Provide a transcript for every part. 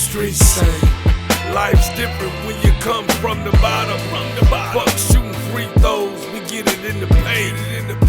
streets say life's different when you come from the bottom. Fuck shooting free throws, we get it in the paint.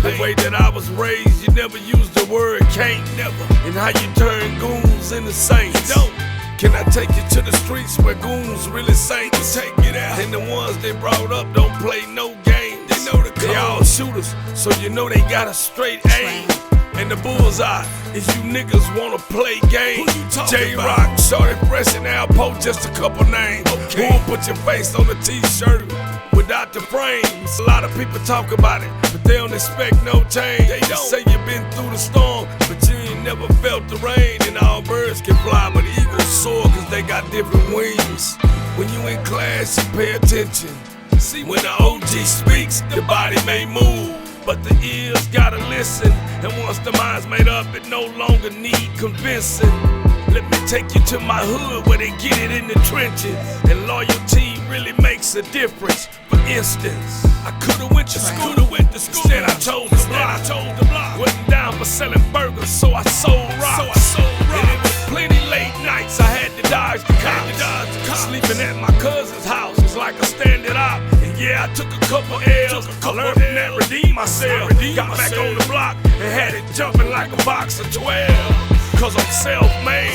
The way that I was raised, you never use the word can't, never. And how you turn goons into saints. Don't. Can I take you to the streets where goons really saints? Take it out. And the ones they brought up don't play no games. They know the code. They all shooters, so you know they got a straight aim. And the bullseye is you niggas wanna play games. J-Rock, Shorty Fresh and Alpo, just a couple names. Okay. Who'll put your face on a t-shirt without the frames? A lot of people talk about it, but they don't expect no change. They don't. Say you've been through the storm, but you ain't never felt the rain. And all birds can fly, but eagles soar cause they got different wings. When you in class, you pay attention. See, when the OG speaks, the body may move, but the ears gotta listen. And once the mind's made up, it no longer need convincing. Let me take you to my hood where they get it in the trenches. And loyalty really makes a difference. For instance, I could've went to school, instead I chose the block. Wasn't down for selling burgers, so I sold rocks. And it was plenty late nights, I had to dodge the cops. Sleeping at my cousin's house was like a standard op. And yeah, I took a couple L's, I learned from that, redeemed myself. Got back on the block and had it jumping like a box of 12. Cause I'm self-made.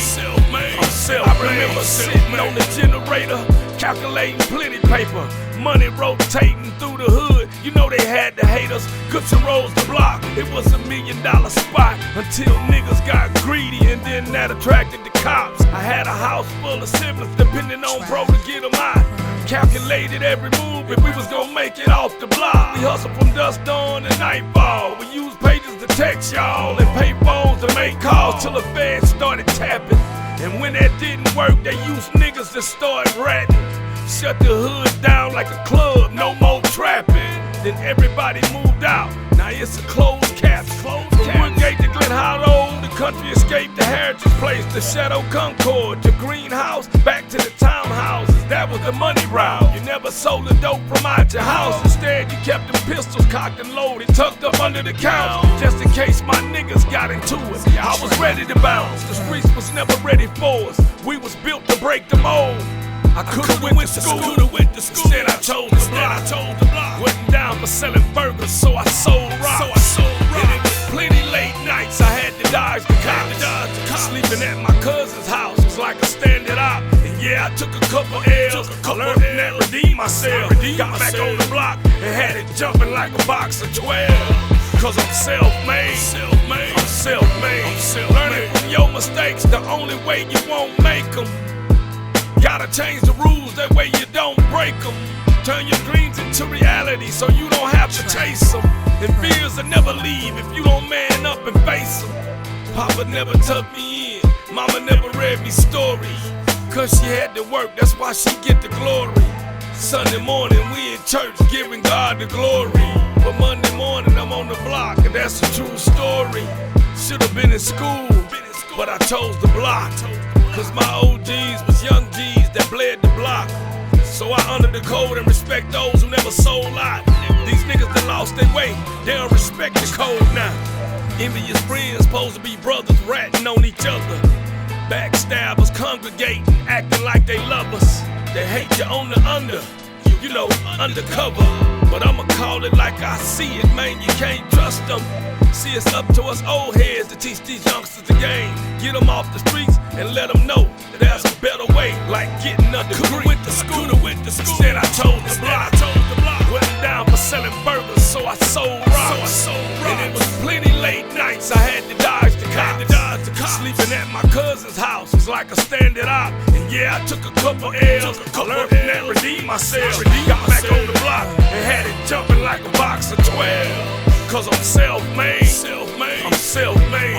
I remember sitting on the generator, calculating plenty paper, money rotating through the hood. You know they had the haters, Goods and Rose the block. It was $1 million spot until niggas got greedy, and then that attracted the cops. I had a house full of siblings, depending on bro to get them out. Calculated every move if we was gonna make it off the block. We hustled from dusk dawn to nightfall. We used pages to text y'all and pay phones to make calls till the feds started tapping. And when that didn't work, they used niggas to start ratting. Shut the hood down like a club, no more trapping. Then everybody moved out, now it's a closed cap. From Woodgate to Glen Hollow, the country escaped the Heritage Place, the Shadow Concord, to Greenhouse, back to the townhouses. That was the money route. You never sold the dope from out your house. Instead, you kept them pistols cocked and loaded, tucked up under the couch, just in case my niggas got into it. I was ready to bounce. The streets was never ready for us. We was built to break the mold. I could've went to school, instead I chose the block. Wasn't down for selling burgers, so I sold rocks. And it was plenty late nights, I had to dodge the cops. Sleeping at my cousin's house was like a standard op. And yeah, I took a couple L's, I learned from that, redeemed myself. Got back on the block and had it jumping like a box of 12. Cause I'm self-made. Learning from your mistakes, the only way you won't make them. Gotta change the rules, that way you don't break them. Turn your dreams into reality so you don't have to chase them. And fears will never leave if you don't man up and face them. Papa never tucked me in, mama never read me stories. Cause she had to work, that's why she get the glory. Sunday morning we in church giving God the glory. But Monday morning I'm on the block, and that's a true story. Should've been in school, but I chose the block. Cause my OGs was young G's that bled the block. So I honor the code and respect those who never sold out. These niggas that lost their way, they don't respect the code now. Envious friends supposed to be brothers ratting on each other. Backstabbers congregating, acting like they love us. They hate you on the under, you know, undercover. But I'ma call it like I see it, man, you can't trust them. See, it's up to us old heads to teach these youngsters the game. Get them off the streets and let them know that there's a better way, like getting a degree. Went to school, instead I chose the block. Wasn't down for selling burgers, so I sold rocks. And it was plenty late nights, I had to dodge the cops. Sleeping at my cousin's house was like a standard op. And yeah, I took a couple L's, I learned from that, redeemed myself. Got back on the block and had it jumping like a box of 12. Cause I'm self-made. I'm self-made.